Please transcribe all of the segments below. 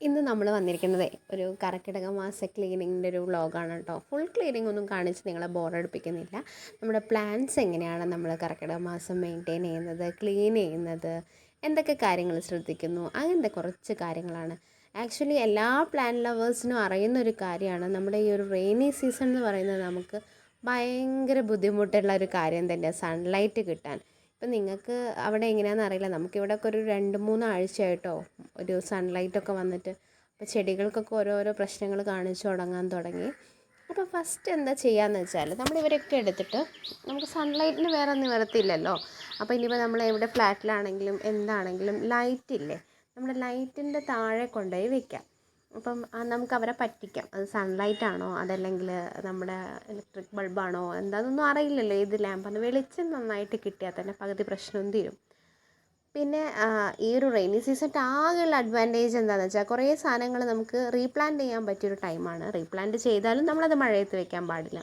ഇന്ന് നമ്മൾ വന്നിരിക്കുന്നതേ ഒരു കർക്കിടക മാസ ക്ലീനിങ്ങിൻ്റെ ഒരു വ്ളോഗാണ് കേട്ടോ. ഫുൾ ക്ലീനിങ് ഒന്നും കാണിച്ച് നിങ്ങളെ ബോറടിപ്പിക്കുന്നില്ല. നമ്മുടെ പ്ലാന്റ്സ് എങ്ങനെയാണ് നമ്മൾ കർക്കിടക മാസം മെയിൻറ്റെയിൻ ചെയ്യുന്നത്, ക്ലീൻ ചെയ്യുന്നത്, എന്തൊക്കെ കാര്യങ്ങൾ ശ്രദ്ധിക്കുന്നു, അങ്ങനത്തെ കുറച്ച് കാര്യങ്ങളാണ്. ആക്ച്വലി എല്ലാ പ്ലാന്റ് ലവേഴ്സിനും അറിയുന്ന ഒരു കാര്യമാണ്, നമ്മുടെ ഈ ഒരു റെയിനി സീസൺ എന്ന് പറയുന്നത് നമുക്ക് ഭയങ്കര ബുദ്ധിമുട്ടുള്ള ഒരു കാര്യം തന്നെയാണ്, സൺലൈറ്റ് കിട്ടാൻ. ഇപ്പം നിങ്ങൾക്ക് അവിടെ എങ്ങനെയാണെന്ന് അറിയില്ല, നമുക്കിവിടെയൊക്കെ ഒരു 2-3 ആഴ്ചയായിട്ടോ ഒരു സൺലൈറ്റൊക്കെ വന്നിട്ട് അപ്പോൾ ചെടികൾക്കൊക്കെ ഓരോരോ പ്രശ്നങ്ങൾ കാണിച്ചു തുടങ്ങി. അപ്പോൾ ഫസ്റ്റ് എന്താ ചെയ്യാന്ന് വെച്ചാൽ നമ്മൾ ഇവരൊക്കെ എടുത്തിട്ട്, നമുക്ക് സൺലൈറ്റിന് വേറെ നിവർത്തിയില്ലല്ലോ. അപ്പോൾ ഇനിയിപ്പോൾ നമ്മൾ എവിടെ ഫ്ലാറ്റിലാണെങ്കിലും എന്താണെങ്കിലും ലൈറ്റില്ലേ, നമ്മുടെ ലൈറ്റിൻ്റെ താഴെ കൊണ്ടുപോയി വെക്കാം. അപ്പം നമുക്ക് അവരെ പറ്റിക്കാം, അത് സൺലൈറ്റ് ആണോ അതല്ലെങ്കിൽ നമ്മുടെ ഇലക്ട്രിക് ബൾബാണോ എന്താണെന്നൊന്നും അറിയില്ലല്ലോ, ഏത് ലാമ്പാണ്. വെളിച്ചം നന്നായിട്ട് കിട്ടിയാൽ തന്നെ പകുതി പ്രശ്നവും തീരും. പിന്നെ ഈ ഒരു റെയിനി സീസൺ ആകെയുള്ള അഡ്വാൻറ്റേജ് എന്താണെന്ന് വെച്ചാൽ, കുറേ സാധനങ്ങൾ നമുക്ക് റീപ്ലാന്റ് ചെയ്യാൻ പറ്റിയൊരു ടൈമാണ്. റീപ്ലാന്റ് ചെയ്താലും നമ്മളത് മഴയത്ത് വെക്കാൻ പാടില്ല.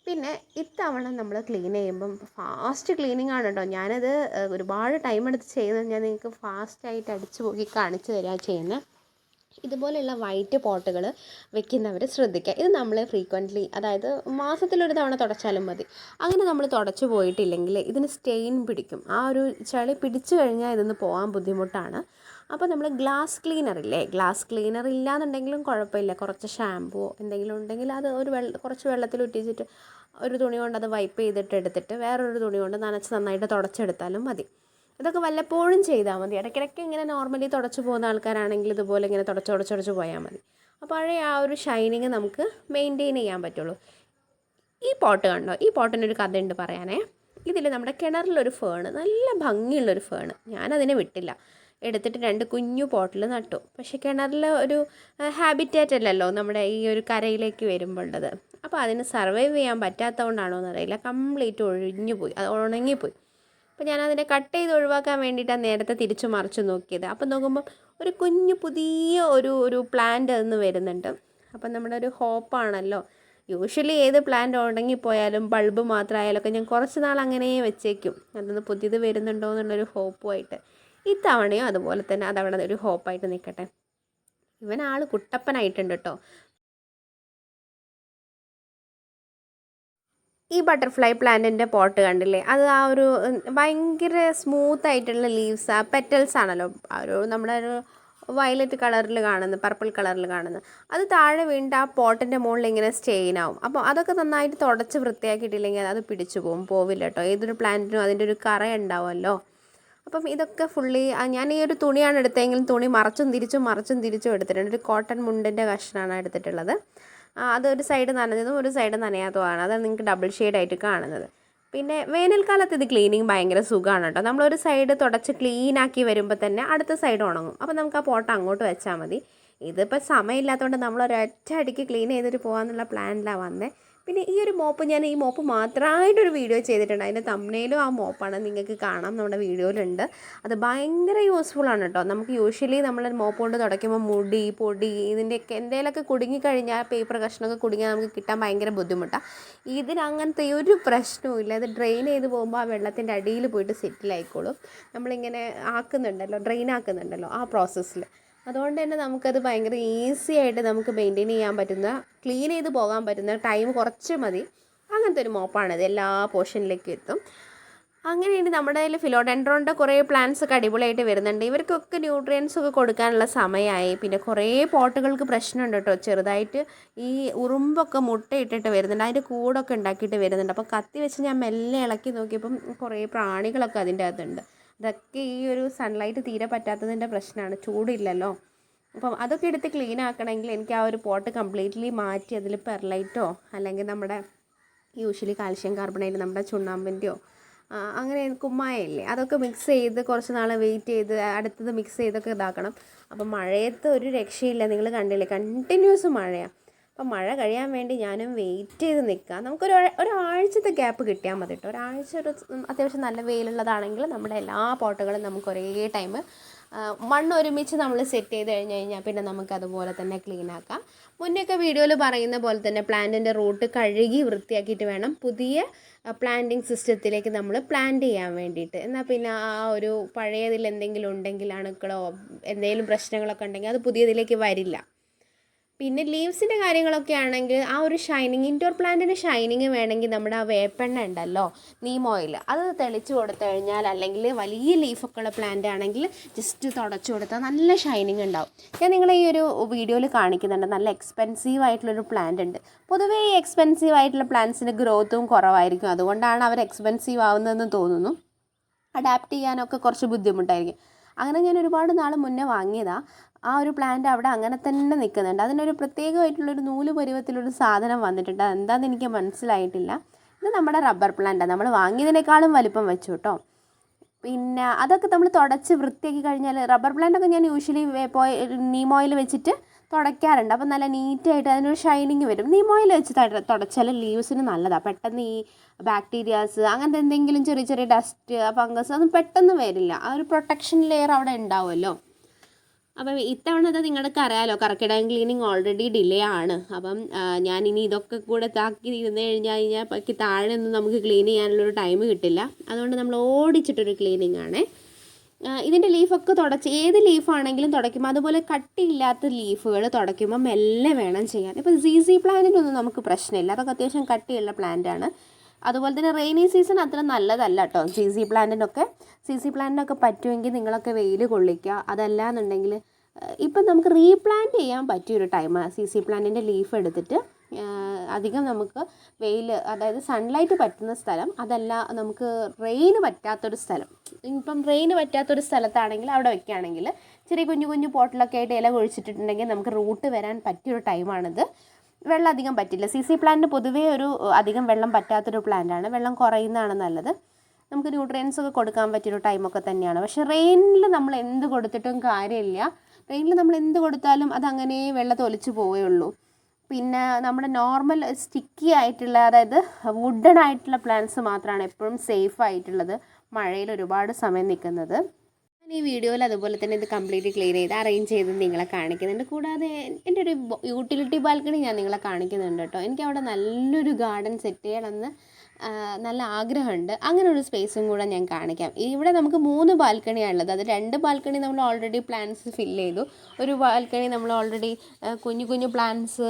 പിന്നെ ഇത്തവണ നമ്മൾ ക്ലീൻ ചെയ്യുമ്പം ഫാസ്റ്റ് ക്ലീനിങ് ആണ് കേട്ടോ. ഞാനത് ഒരുപാട് ടൈം എടുത്ത് ചെയ്യുന്നത്, ഞാൻ നിങ്ങൾക്ക് ഫാസ്റ്റായിട്ട് അടിച്ചു പോയി കാണിച്ചു തരാം ചെയ്യുന്നത്. ഇതുപോലെയുള്ള വൈറ്റ് പോട്ടുകൾ വെക്കുന്നവർ ശ്രദ്ധിക്കുക. ഇത് നമ്മൾ ഫ്രീക്വൻ്റ്ലി, അതായത് മാസത്തിലൊരു തവണ തുടച്ചാലും മതി. അങ്ങനെ നമ്മൾ തുടച്ചു പോയിട്ടില്ലെങ്കിൽ ഇതിന് സ്റ്റെയിൻ പിടിക്കും. ആ ഒരു ചളി പിടിച്ചു കഴിഞ്ഞാൽ ഇതിന്ന് പോകാൻ ബുദ്ധിമുട്ടാണ്. അപ്പോൾ നമ്മൾ ഗ്ലാസ് ക്ലീനർ ഇല്ലേ, ഗ്ലാസ് ക്ലീനർ ഇല്ലാന്നുണ്ടെങ്കിലും കുഴപ്പമില്ല, കുറച്ച് ഷാമ്പുവോ എന്തെങ്കിലും ഉണ്ടെങ്കിൽ അത് ഒരു കുറച്ച് വെള്ളത്തിൽ ഇട്ടിച്ചിട്ട് ഒരു തുണി കൊണ്ട് അത് വൈപ്പ് ചെയ്തിട്ട് എടുത്തിട്ട് വേറൊരു തുണി കൊണ്ട് നനച്ച് നന്നായിട്ട് തുടച്ചെടുത്താലും മതി. ഇതൊക്കെ വല്ലപ്പോഴും ചെയ്താൽ മതി. ഇടയ്ക്കിടയ്ക്ക് ഇങ്ങനെ നോർമലി തുടച്ചു പോകുന്ന ആൾക്കാരാണെങ്കിൽ ഇതുപോലെ ഇങ്ങനെ തുടച്ച് പോയാൽ മതി. അപ്പോൾ പഴയ ആ ഒരു ഷൈനിങ് നമുക്ക് മെയിൻറ്റെയിൻ ചെയ്യാൻ പറ്റുള്ളൂ. ഈ പോട്ട് കണ്ടോ, ഈ പോട്ടിനൊരു കഥയുണ്ട് പറയാനേ. ഇതിൽ നമ്മുടെ കിണറിലൊരു ഫേണ്, നല്ല ഭംഗിയുള്ളൊരു ഫേണ്, ഞാനതിനെ വിട്ടില്ല, എടുത്തിട്ട് 2 കുഞ്ഞു പോട്ടിൽ നട്ടു. പക്ഷേ കിണറിൽ ഒരു ഹാബിറ്റാറ്റ് അല്ലല്ലോ നമ്മുടെ ഈ ഒരു കരയിലേക്ക് വരുമ്പോഴത്. അപ്പോൾ അതിന് സർവൈവ് ചെയ്യാൻ പറ്റാത്തതുകൊണ്ടാണോ എന്നറിയില്ല, കംപ്ലീറ്റ് ഒഴിഞ്ഞു പോയി, അത് ഉണങ്ങിപ്പോയി. അപ്പോൾ ഞാനതിനെ കട്ട് ചെയ്ത് ഒഴിവാക്കാൻ വേണ്ടിയിട്ടാണ് നേരത്തെ തിരിച്ചു മറിച്ച് നോക്കിയത്. അപ്പം നോക്കുമ്പോൾ ഒരു കുഞ്ഞു പുതിയ ഒരു പ്ലാന്റ് അതിന് വരുന്നുണ്ട്. അപ്പം നമ്മുടെ ഒരു ഹോപ്പാണല്ലോ. യൂഷ്വലി ഏത് പ്ലാന്റ് ഉണങ്ങിപ്പോയാലും ബൾബ് മാത്രമായാലൊക്കെ ഞാൻ കുറച്ച് നാൾ അങ്ങനെ വെച്ചേക്കും, അതൊന്ന് പുതിയത് വരുന്നുണ്ടോ എന്നുള്ളൊരു ഹോപ്പുമായിട്ട്. ഇത്തവണയും അതുപോലെ തന്നെ അതവിടെ ഒരു ഹോപ്പായിട്ട് നിൽക്കട്ടെ. ഇവൻ ആൾ കുട്ടപ്പനായിട്ടുണ്ട് കേട്ടോ. ഈ ബട്ടർഫ്ലൈ പ്ലാന്റിൻ്റെ പോട്ട് കണ്ടില്ലേ, അത് ആ ഒരു ഭയങ്കര സ്മൂത്ത് ആയിട്ടുള്ള ലീവ്സ്, ആ പെറ്റൽസ് ആണല്ലോ, ആ ഒരു നമ്മുടെ ഒരു വയലറ്റ് കളറിൽ കാണുന്നത്, പർപ്പിൾ കളറിൽ കാണുന്നത്, അത് താഴെ വീണിട്ട് ആ പോട്ടിൻ്റെ മുകളിൽ ഇങ്ങനെ സ്റ്റെയിൻ ആവും. അപ്പോൾ അതൊക്കെ നന്നായിട്ട് തുടച്ച് വൃത്തിയാക്കിയിട്ടില്ലെങ്കിൽ അത് പിടിച്ചു പോവില്ല കേട്ടോ. ഏതൊരു പ്ലാന്റിനും അതിൻ്റെ ഒരു കറ ഉണ്ടാവുമല്ലോ. അപ്പം ഇതൊക്കെ ഫുള്ളി ഞാൻ ഈ ഒരു തുണിയാണ് എടുത്തതെങ്കിലും തുണി മറച്ചും തിരിച്ചും എടുത്തിട്ടുണ്ട്. ഒരു കോട്ടൺ മുണ്ടിൻ്റെ കഷ്ണമാണ് എടുത്തിട്ടുള്ളത്. അതൊരു സൈഡ് നനഞ്ഞതും ഒരു സൈഡ് നനയാത്തതുമാണ്, അതാണ് നിങ്ങൾക്ക് ഡബിൾ ഷെയ്ഡായിട്ട് കാണുന്നത്. പിന്നെ വേനൽക്കാലത്ത് ഇത് ക്ലീനിങ് ഭയങ്കര സുഖമാണ് കേട്ടോ. നമ്മളൊരു സൈഡ് തുടച്ച് ക്ലീനാക്കി വരുമ്പോൾ തന്നെ അടുത്ത സൈഡ് ഉണങ്ങും. അപ്പോൾ നമുക്ക് ആ പോട്ട് അങ്ങോട്ട് വെച്ചാൽ മതി. ഇതിപ്പോൾ സമയമില്ലാത്തതുകൊണ്ട് നമ്മളൊരൊറ്റ അടിക്ക് ക്ലീൻ ചെയ്തിട്ട് പോകാമെന്നുള്ള പ്ലാനിലാണ് വന്നത്. പിന്നെ ഈ ഒരു മോപ്പ്, ഞാൻ ഈ മോപ്പ് മാത്രമായിട്ടൊരു വീഡിയോ ചെയ്തിട്ടുണ്ട്, അതിൻ്റെ തംബ്നെയിലും ആ മോപ്പാണ്, നിങ്ങൾക്ക് കാണാം, നമ്മുടെ വീഡിയോയിലുണ്ട്. അത് ഭയങ്കര യൂസ്ഫുള്ളാണ് കേട്ടോ. നമുക്ക് യൂഷ്വലി നമ്മൾ മോപ്പ് കൊണ്ട് തുടയ്ക്കുമ്പോൾ മുടി, പൊടി, ഇതിൻ്റെയൊക്കെ എന്തെങ്കിലുമൊക്കെ കുടുങ്ങിക്കഴിഞ്ഞാൽ, പേപ്പർ കഷ്ണമൊക്കെ കുടുങ്ങിയാൽ നമുക്ക് കിട്ടാൻ ഭയങ്കര ബുദ്ധിമുട്ടാണ്. ഇതിനങ്ങനത്തെ ഒരു പ്രശ്നവും ഇല്ല. ഇത് ഡ്രെയിൻ ചെയ്ത് പോകുമ്പോൾ ആ വെള്ളത്തിൻ്റെ അടിയിൽ പോയിട്ട് സെറ്റിലായിക്കോളും. നമ്മളിങ്ങനെ ആക്കുന്നുണ്ടല്ലോ, ഡ്രെയിൻ ആക്കുന്നുണ്ടല്ലോ ആ പ്രോസസ്സിൽ. അതുകൊണ്ട് തന്നെ നമുക്കത് ഭയങ്കര ഈസി ആയിട്ട് നമുക്ക് മെയിൻറ്റെയിൻ ചെയ്യാൻ പറ്റുന്ന, ക്ലീൻ ചെയ്ത് പോകാൻ പറ്റുന്ന, ടൈം കുറച്ച് മതി, അങ്ങനത്തെ ഒരു മോപ്പാണിത്. എല്ലാ പോർഷനിലേക്കും എത്തും. അങ്ങനെയാണ് നമ്മുടെ കയ്യിൽ ഫിലോഡെൻഡ്രോണിൻ്റെ കുറേ പ്ലാന്റ്സ് ഒക്കെ അടിപൊളിയായിട്ട് വരുന്നുണ്ട്. ഇവർക്കൊക്കെ ന്യൂട്രിയൻസ് ഒക്കെ കൊടുക്കാനുള്ള സമയമായി. പിന്നെ കുറേ പോട്ടുകൾക്ക് പ്രശ്നമുണ്ട് കേട്ടോ, ചെറുതായിട്ട് ഈ ഉറുമ്പൊക്കെ മുട്ടയിട്ടിട്ട് വരുന്നുണ്ട്, അതിൻ്റെ കൂടൊക്കെ ഉണ്ടാക്കിയിട്ട് വരുന്നുണ്ട്. അപ്പോൾ കത്തി വെച്ച് ഞാൻ മെല്ലെ ഇളക്കി നോക്കിയപ്പം കുറേ പ്രാണികളൊക്കെ അതിൻ്റെ അകത്തുണ്ട്. ഇതൊക്കെ ഈ ഒരു സൺലൈറ്റ് തീരെ പറ്റാത്തതിൻ്റെ പ്രശ്നമാണ്, ചൂടില്ലല്ലോ. അപ്പം അതൊക്കെ എടുത്ത് ക്ലീൻ ആക്കണമെങ്കിൽ എനിക്ക് ആ ഒരു പോട്ട് കംപ്ലീറ്റ്ലി മാറ്റി അതിൽ പെർലൈറ്റോ അല്ലെങ്കിൽ നമ്മുടെ യൂഷ്വലി കാൽഷ്യം കാർബണേറ്റ്, നമ്മുടെ ചുണ്ണാമ്പിൻ്റെയോ അങ്ങനെ കുമ്മായമില്ലേ, അതൊക്കെ മിക്സ് ചെയ്ത് കുറച്ച് നാൾ വെയിറ്റ് ചെയ്ത് അടുത്തത് മിക്സ് ചെയ്തൊക്കെ ഇതാക്കണം. അപ്പം മഴയത്ത് ഒരു രക്ഷയില്ല, നിങ്ങൾ കണ്ടില്ലേ, കണ്ടിന്യൂസ് മഴയാണ്. അപ്പം മഴ കഴിയാൻ വേണ്ടി ഞാനും വെയിറ്റ് ചെയ്ത് നിൽക്കാം. ഒരാഴ്ചത്തെ ഗ്യാപ്പ് കിട്ടിയാൽ മതി കേട്ടോ. ഒരാഴ്ച അത്യാവശ്യം നല്ല വെയിലുള്ളതാണെങ്കിൽ നമ്മുടെ എല്ലാ പോട്ടുകളും നമുക്ക് ഒരേ ടൈം മണ്ണ് ഒരുമിച്ച് നമ്മൾ സെറ്റ് ചെയ്ത് കഴിഞ്ഞാൽ പിന്നെ നമുക്ക് അതുപോലെ തന്നെ ക്ലീൻ ആക്കാം. മുന്നേയൊക്കെ വീഡിയോയിൽ പറയുന്ന പോലെ തന്നെ പ്ലാന്റിൻ്റെ റൂട്ട് കഴുകി വൃത്തിയാക്കിയിട്ട് വേണം പുതിയ പ്ലാന്റിങ് സിസ്റ്റത്തിലേക്ക് നമ്മൾ പ്ലാന്റ് ചെയ്യാൻ വേണ്ടിയിട്ട്. എന്നാൽ പിന്നെ ആ ഒരു പഴയതിൽ എന്തെങ്കിലും ഉണ്ടെങ്കിൽ അണുക്കളോ എന്തെങ്കിലും പ്രശ്നങ്ങളൊക്കെ ഉണ്ടെങ്കിൽ അത് പുതിയതിലേക്ക് വരില്ല. പിന്നെ ലീവ്സിൻ്റെ കാര്യങ്ങളൊക്കെ ആണെങ്കിൽ ആ ഒരു ഷൈനിങ്, ഇൻഡോർ പ്ലാന്റിന് ഷൈനിങ് വേണമെങ്കിൽ നമ്മുടെ ആ വേപ്പെണ്ണ ഉണ്ടല്ലോ, നീം ഓയിൽ, അത് തെളിച്ച് കൊടുത്തു കഴിഞ്ഞാൽ, അല്ലെങ്കിൽ വലിയ ലീഫൊക്കെ ഉള്ള പ്ലാന്റ് ആണെങ്കിൽ ജസ്റ്റ് തുടച്ചു കൊടുത്താൽ നല്ല ഷൈനിങ് ഉണ്ടാവും. ഞാൻ നിങ്ങളെ ഈ ഒരു വീഡിയോയിൽ കാണിക്കുന്നുണ്ട്, നല്ല എക്സ്പെൻസീവ് ആയിട്ടുള്ളൊരു പ്ലാന്റ് ഉണ്ട്. പൊതുവേ ഈ എക്സ്പെൻസീവ് ആയിട്ടുള്ള പ്ലാന്റ്സിൻ്റെ ഗ്രോത്തും കുറവായിരിക്കും, അതുകൊണ്ടാണ് അവർ എക്സ്പെൻസീവ് ആവുന്നതെന്ന് തോന്നുന്നു. അഡാപ്റ്റ് ചെയ്യാനൊക്കെ കുറച്ച് ബുദ്ധിമുട്ടായിരിക്കും. അങ്ങനെ ഞാൻ ഒരുപാട് നാൾ മുന്നേ വാങ്ങിയതാണ്. ആ ഒരു പ്ലാന്റ് അവിടെ അങ്ങനെ തന്നെ നിൽക്കുന്നുണ്ട്. അതിനൊരു പ്രത്യേകമായിട്ടുള്ളൊരു നൂല് പരുവത്തിലൊരു സാധനം വന്നിട്ടുണ്ട്, അതെന്താണെന്ന് എനിക്ക് മനസ്സിലായിട്ടില്ല. ഇത് നമ്മുടെ റബ്ബർ പ്ലാന്റാണ്. നമ്മൾ വാങ്ങിയതിനേക്കാളും വലിപ്പം വെച്ചു കേട്ടോ. പിന്നെ അതൊക്കെ നമ്മൾ തുടച്ച് വൃത്തിയാക്കി കഴിഞ്ഞാൽ, റബ്ബർ പ്ലാന്റൊക്കെ ഞാൻ യൂഷ്വലി നീം ഓയിൽ വെച്ചിട്ട് തുടയ്ക്കാറുണ്ട്. അപ്പോൾ നല്ല നീറ്റായിട്ട് അതിനൊരു ഷൈനിങ് വരും. നീം ഓയിൽ വെച്ച് തുടച്ചാൽ ലീവ്സിന് നല്ലതാണ്. പെട്ടെന്ന് ഈ ബാക്ടീരിയാസ് അങ്ങനത്തെ എന്തെങ്കിലും ചെറിയ ചെറിയ ഡസ്റ്റ്, ഫംഗസ് ഒന്നും പെട്ടെന്ന് വരില്ല. ആ ഒരു പ്രൊട്ടക്ഷൻ ലെയർ അവിടെ ഉണ്ടാവുമല്ലോ. അപ്പം ഇത്തവണ അത് നിങ്ങൾക്ക് അറിയാമല്ലോ, കർക്കിടകം ക്ലീനിങ് ഓൾറെഡി ഡിലേ ആണ്. അപ്പം ഞാനിനി ഇതൊക്കെ കൂടെ താക്കി ഇരുന്ന് കഴിഞ്ഞാൽ ബാക്കി താഴെ ഒന്നും നമുക്ക് ക്ലീൻ ചെയ്യാനുള്ളൊരു ടൈം കിട്ടില്ല. അതുകൊണ്ട് നമ്മൾ ഓടിച്ചിട്ടൊരു ക്ലീനിങ് ആണ്. ഇതിൻ്റെ ലീഫൊക്കെ തുടച്ച്, ഏത് ലീഫാണെങ്കിലും തുടയ്ക്കുമ്പോൾ അതുപോലെ കട്ടിയില്ലാത്ത ലീഫുകൾ തുടയ്ക്കുമ്പോൾ മെല്ലെ വേണം ചെയ്യാൻ. ഇപ്പോൾ ZZ പ്ലാന്റിനൊന്നും നമുക്ക് പ്രശ്നമില്ല, അതൊക്കെ അത്യാവശ്യം കട്ടിയുള്ള പ്ലാന്റാണ്. അതുപോലെ തന്നെ റെയിനി സീസൺ അത്ര നല്ലതല്ല കേട്ടോ ZZ പ്ലാന്റിനൊക്കെ പറ്റുമെങ്കിൽ നിങ്ങളൊക്കെ വെയിൽ കൊള്ളിക്കുക. അതല്ല എന്നുണ്ടെങ്കിൽ ഇപ്പം നമുക്ക് റീപ്ലാന്റ് ചെയ്യാൻ പറ്റിയൊരു ടൈമാണ് ZZ പ്ലാന്റിൻ്റെ ലീഫ് എടുത്തിട്ട്. അധികം നമുക്ക് വെയിൽ, അതായത് സൺലൈറ്റ് പറ്റുന്ന സ്ഥലം, അതല്ല നമുക്ക് റെയിന് പറ്റാത്തൊരു സ്ഥലം. ഇപ്പം റെയിന് പറ്റാത്തൊരു സ്ഥലത്താണെങ്കിൽ അവിടെ വെക്കുകയാണെങ്കിൽ ചെറിയ കുഞ്ഞു കുഞ്ഞു പോട്ടിലൊക്കെ ആയിട്ട് ഇല കുഴിച്ചിട്ടുണ്ടെങ്കിൽ നമുക്ക് റൂട്ട് വരാൻ പറ്റിയൊരു ടൈമാണിത്. വെള്ളം അധികം പറ്റില്ല. ZZ പ്ലാന്റിന് പൊതുവേ ഒരു അധികം വെള്ളം പറ്റാത്തൊരു പ്ലാന്റാണ്. വെള്ളം കുറയുന്നതാണ് നല്ലത്. നമുക്ക് ന്യൂട്രിയൻസ് ഒക്കെ കൊടുക്കാൻ പറ്റിയൊരു ടൈമൊക്കെ തന്നെയാണ്. പക്ഷേ റെയിനിൽ നമ്മൾ എന്ത് കൊടുത്തിട്ടും കാര്യമില്ല. റെയിനിൽ നമ്മൾ എന്ത് കൊടുത്താലും അതങ്ങനെ വെള്ളത്തിൽ ഒലിച്ച് പോവുകയുള്ളൂ. പിന്നെ നമ്മുടെ നോർമൽ സ്റ്റിക്കി ആയിട്ടുള്ള, അതായത് വുഡൻ ആയിട്ടുള്ള പ്ലാന്റ്സ് മാത്രമാണ് എപ്പോഴും സേഫ് ആയിട്ടുള്ളത്, മഴയിൽ ഒരുപാട് സമയം നിൽക്കുന്നത്. ഞാൻ ഈ വീഡിയോയിൽ അതുപോലെ തന്നെ ഇത് കംപ്ലീറ്റ് ക്ലീൻ ചെയ്ത് അറേഞ്ച് ചെയ്ത് നിങ്ങളെ കാണിക്കുന്നുണ്ട്. കൂടാതെ എൻ്റെ ഒരു യൂട്ടിലിറ്റി ബാൽക്കണി ഞാൻ നിങ്ങളെ കാണിക്കുന്നുണ്ട് കേട്ടോ. എനിക്കവിടെ നല്ലൊരു ഗാർഡൻ സെറ്റ് ചെയ്യണമെന്ന് നല്ല ആഗ്രഹമുണ്ട്. അങ്ങനെ ഒരു സ്പേസും കൂടെ ഞാൻ കാണിക്കാം. ഇവിടെ നമുക്ക് 3 ബാൽക്കണിയാണ് ഉള്ളത്. അത് 2 ബാൽക്കണി നമ്മൾ ഓൾറെഡി പ്ലാന്റ്സ് ഫില്ല് ചെയ്തു. ഒരു ബാൽക്കണി നമ്മൾ ഓൾറെഡി കുഞ്ഞു കുഞ്ഞു പ്ലാന്റ്സ്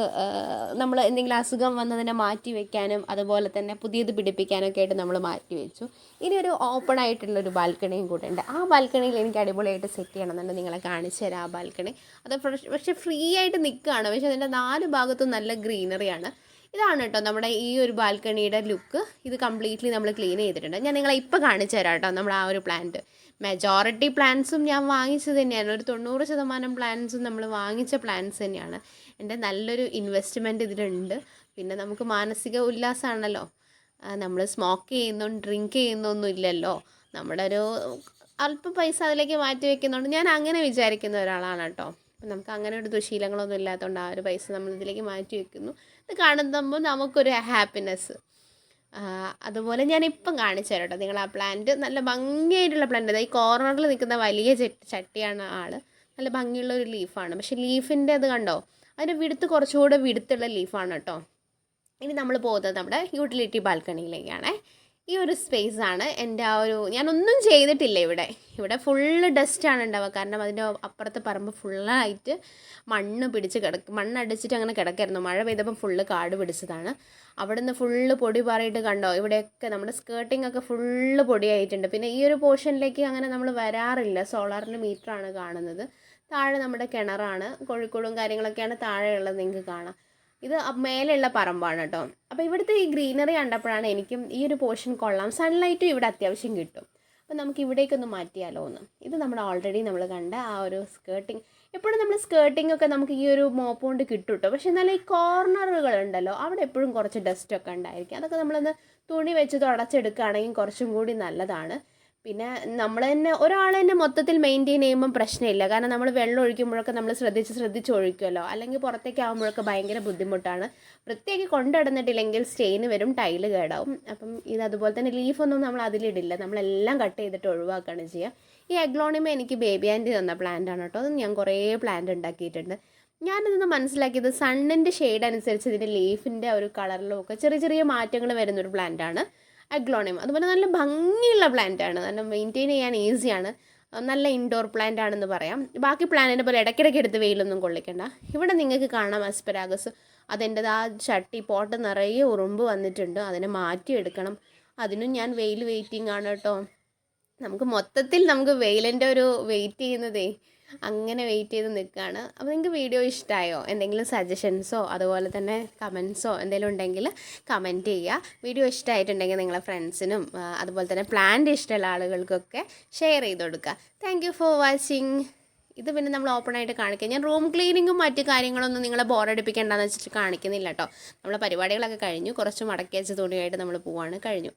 നമ്മൾ എന്തെങ്കിലും അസുഖം വന്നതിനെ മാറ്റി വെക്കാനും അതുപോലെ തന്നെ പുതിയത് പിടിപ്പിക്കാനൊക്കെ ആയിട്ട് നമ്മൾ മാറ്റി വെച്ചു. ഇനി ഒരു ഓപ്പൺ ആയിട്ടുള്ളൊരു ബാൽക്കണിയും കൂടെ ഉണ്ട്. ആ ബാൽക്കണിയിൽ എനിക്ക് അടിപൊളിയായിട്ട് സെറ്റ് ചെയ്യണമെന്നുണ്ട്, നിങ്ങളെ കാണിച്ചു തരാം ആ ബാൽക്കണി. അത് പക്ഷേ ഫ്രീ ആയിട്ട് നിൽക്കുകയാണ്, പക്ഷേ അതിൻ്റെ 4 ഭാഗത്തും നല്ല ഗ്രീനറിയാണ്. ഇതാണ് കേട്ടോ നമ്മുടെ ഈ ഒരു ബാൽക്കണിയുടെ ലുക്ക്. ഇത് കംപ്ലീറ്റ്ലി നമ്മൾ ക്ലീൻ ചെയ്തിട്ടുണ്ട്. ഞാൻ നിങ്ങളെ ഇപ്പോൾ കാണിച്ചു തരാം കേട്ടോ നമ്മുടെ ആ ഒരു പ്ലാന്റ്. മെജോറിറ്റി പ്ലാന്റ്സും ഞാൻ വാങ്ങിച്ചത് തന്നെയാണ്. ഒരു 90% പ്ലാന്റ്സും നമ്മൾ വാങ്ങിച്ച പ്ലാന്റ്സ് തന്നെയാണ്. എൻ്റെ നല്ലൊരു ഇൻവെസ്റ്റ്മെൻറ്റ് ഇതിലുണ്ട്. പിന്നെ നമുക്ക് മാനസിക ഉല്ലാസമാണല്ലോ, നമ്മൾ സ്മോക്ക് ചെയ്യുന്നോ ഡ്രിങ്ക് ചെയ്യുന്നൊന്നും ഇല്ലല്ലോ. നമ്മുടെ ഒരു അല്പം പൈസ അതിലേക്ക് മാറ്റി വെക്കുന്നുണ്ട്. ഞാൻ അങ്ങനെ വിചാരിക്കുന്ന ഒരാളാണ് കേട്ടോ. അപ്പം നമുക്ക് അങ്ങനെ ഒരു ദുശീലങ്ങളൊന്നും ഇല്ലാത്തതുകൊണ്ട് ആ ഒരു പൈസ നമ്മൾ ഇതിലേക്ക് മാറ്റി വെക്കുന്നു. ഇത് കാണുമ്പോൾ നമുക്കൊരു ഹാപ്പിനെസ്. അതുപോലെ ഞാനിപ്പം കാണിച്ചു തരാം കേട്ടോ നിങ്ങൾ ആ പ്ലാന്റ്. നല്ല ഭംഗിയായിട്ടുള്ള പ്ലാന്റ്. അതായത് ഈ കോർണറിൽ നിൽക്കുന്ന വലിയ ചട്ടിയാണ് ആൾ. നല്ല ഭംഗിയുള്ള ഒരു ലീഫാണ്. പക്ഷേ ലീഫിൻ്റെ അത് കണ്ടോ, അതിൻ്റെ വിടുത്ത് കുറച്ചുകൂടെ വിടുത്തുള്ള ലീഫാണ് കേട്ടോ. ഇനി നമ്മൾ പോകുന്നത് നമ്മുടെ യൂട്ടിലിറ്റി ബാൽക്കണിയിലേക്കാണ്. ഈ ഒരു സ്പേസാണ് എൻ്റെ ആ ഒരു, ഞാനൊന്നും ചെയ്തിട്ടില്ല ഇവിടെ ഫുള്ള് ഡസ്റ്റാണ് ഉണ്ടാവുക. കാരണം അതിൻ്റെ അപ്പുറത്തെ പറമ്പ് ഫുള്ളായിട്ട് മണ്ണ് പിടിച്ച് മണ്ണടിച്ചിട്ട് അങ്ങനെ കിടക്കായിരുന്നു. മഴ പെയ്തപ്പം ഫുള്ള് കാട് പിടിച്ചതാണ്. അവിടെ നിന്ന് ഫുള്ള് പൊടി പാറിയിട്ട് കണ്ടോ, ഇവിടെയൊക്കെ നമ്മുടെ സ്കേർട്ടിംഗ് ഒക്കെ ഫുള്ള് പൊടിയായിട്ടുണ്ട്. പിന്നെ ഈ ഒരു പോർഷനിലേക്ക് അങ്ങനെ നമ്മൾ വരാറില്ല. സോളാറിൻ്റെ മീറ്ററാണ് കാണുന്നത്. താഴെ നമ്മുടെ കിണറാണ്, കോഴിക്കോടും കാര്യങ്ങളൊക്കെയാണ് താഴെയുള്ളത്, നിങ്ങൾക്ക് കാണാം. ഇത് മേലെയുള്ള പറമ്പാണ് കേട്ടോ. അപ്പോൾ ഇവിടുത്തെ ഈ ഗ്രീനറി കണ്ടപ്പോഴാണ് എനിക്കും ഈ ഒരു പോർഷൻ കൊള്ളാം, സൺലൈറ്റും ഇവിടെ അത്യാവശ്യം കിട്ടും, അപ്പോൾ നമുക്ക് ഇവിടേക്കൊന്ന് മാറ്റിയാലോ എന്ന്. ഇത് നമ്മൾ ഓൾറെഡി നമ്മൾ കണ്ട ആ ഒരു സ്കേർട്ടിങ്. എപ്പോഴും നമ്മൾ സ്കേർട്ടിംഗ് ഒക്കെ നമുക്ക് ഈ ഒരു മോപ്പ് കൊണ്ട് കിട്ടും കേട്ടോ. പക്ഷേ എന്നാലും ഈ കോർണറുകളുണ്ടല്ലോ, അവിടെ എപ്പോഴും കുറച്ച് ഡസ്റ്റൊക്കെ ഉണ്ടായിരിക്കും. അതൊക്കെ നമ്മളൊന്ന് തുണി വെച്ച് തുടച്ചെടുക്കുകയാണെങ്കിൽ കുറച്ചും കൂടി നല്ലതാണ്. പിന്നെ നമ്മൾ തന്നെ ഒരാൾ തന്നെ മൊത്തത്തിൽ മെയിൻറ്റെയിൻ ചെയ്യുമ്പം പ്രശ്നമില്ല. കാരണം നമ്മൾ വെള്ളം ഒഴിക്കുമ്പോഴൊക്കെ നമ്മൾ ശ്രദ്ധിച്ച് ഒഴിക്കുമല്ലോ. അല്ലെങ്കിൽ പുറത്തേക്ക് ആകുമ്പോഴൊക്കെ ഭയങ്കര ബുദ്ധിമുട്ടാണ്. വൃത്തിയാക്കി കൊണ്ടിടന്നിട്ടില്ലെങ്കിൽ സ്റ്റെയിന് വരും, ടൈല് കേടാവും. അപ്പം ഇത് അതുപോലെ തന്നെ ലീഫൊന്നും നമ്മൾ അതിലിടില്ല, നമ്മളെല്ലാം കട്ട് ചെയ്തിട്ട് ഒഴിവാക്കുകയാണ് ചെയ്യുക. ഈ അഗ്ലോണിമ എനിക്ക് ബേബി ആൻറ്റി തന്ന പ്ലാന്റ് ആണ് കേട്ടോ. അത് ഞാൻ കുറേ പ്ലാന്റ് ഉണ്ടാക്കിയിട്ടുണ്ട്. ഞാനിതൊന്ന് മനസ്സിലാക്കിയത് സണ്ണിൻ്റെ ഷെയ്ഡ് അനുസരിച്ച് ഇതിൻ്റെ ലീഫിൻ്റെ ഒരു കളറിലും ഒക്കെ ചെറിയ ചെറിയ മാറ്റങ്ങൾ വരുന്നൊരു പ്ലാന്റാണ് അഗ്ലോണിമ. അതുപോലെ നല്ല ഭംഗിയുള്ള പ്ലാന്റാണ്, നല്ല മെയിൻറ്റെയിൻ ചെയ്യാൻ ഈസിയാണ്, നല്ല ഇൻഡോർ പ്ലാന്റ് ആണെന്ന് പറയാം. ബാക്കി പ്ലാന്റിനെ പോലെ ഇടയ്ക്കിടയ്ക്ക് എടുത്ത് വെയിലൊന്നും കൊള്ളിക്കണ്ട. ഇവിടെ നിങ്ങൾക്ക് കാണാം അസ്പെരാഗസ്, അതെൻ്റെത് ആ ചട്ടി പോട്ട് നിറയെ ഉറുമ്പ് വന്നിട്ടുണ്ട്, അതിനെ മാറ്റിയെടുക്കണം. അതിനും ഞാൻ വെയിൽ വെയിറ്റിംഗ് ആണ് കേട്ടോ. നമുക്ക് വെയിലിൻ്റെ ഒരു വെയിറ്റ് ചെയ്യുന്നതേ അങ്ങനെ വെയിറ്റ് ചെയ്ത് നിൽക്കുകയാണ്. അപ്പോൾ നിങ്ങൾക്ക് വീഡിയോ ഇഷ്ടമായോ? എന്തെങ്കിലും സജഷൻസോ അതുപോലെ തന്നെ കമൻസോ എന്തെങ്കിലും ഉണ്ടെങ്കിൽ കമൻറ്റ് ചെയ്യുക. വീഡിയോ ഇഷ്ടമായിട്ടുണ്ടെങ്കിൽ നിങ്ങളെ ഫ്രണ്ട്സിനും അതുപോലെ തന്നെ പ്ലാന്റ് ഇഷ്ടമുള്ള ആളുകൾക്കൊക്കെ ഷെയർ ചെയ്ത് കൊടുക്കുക. Thank you for watching. ഇത് പിന്നെ നമ്മൾ ഓപ്പണായിട്ട് കാണിക്കുക. ഞാൻ റൂം ക്ലീനിങ്ങും മറ്റു കാര്യങ്ങളൊന്നും നിങ്ങളെ ബോറടിപ്പിക്കേണ്ടെന്ന് വെച്ചിട്ട് കാണിക്കുന്നില്ല കേട്ടോ. നമ്മളെ പരിപാടികളൊക്കെ കഴിഞ്ഞു, കുറച്ച് മടക്കി വെച്ച തുണിയായിട്ട് നമ്മൾ പോവാണ്, കഴിഞ്ഞു.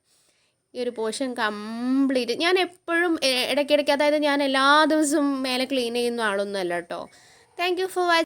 ഈ ഒരു പോർഷൻ കംപ്ലീറ്റ് ഞാൻ എപ്പോഴും ഇടയ്ക്കിടയ്ക്ക്, അതായത് ഞാൻ എല്ലാ ദിവസവും മേലെ ക്ലീൻ ചെയ്യുന്ന ആളൊന്നും അല്ല കേട്ടോ. Thank you for watching.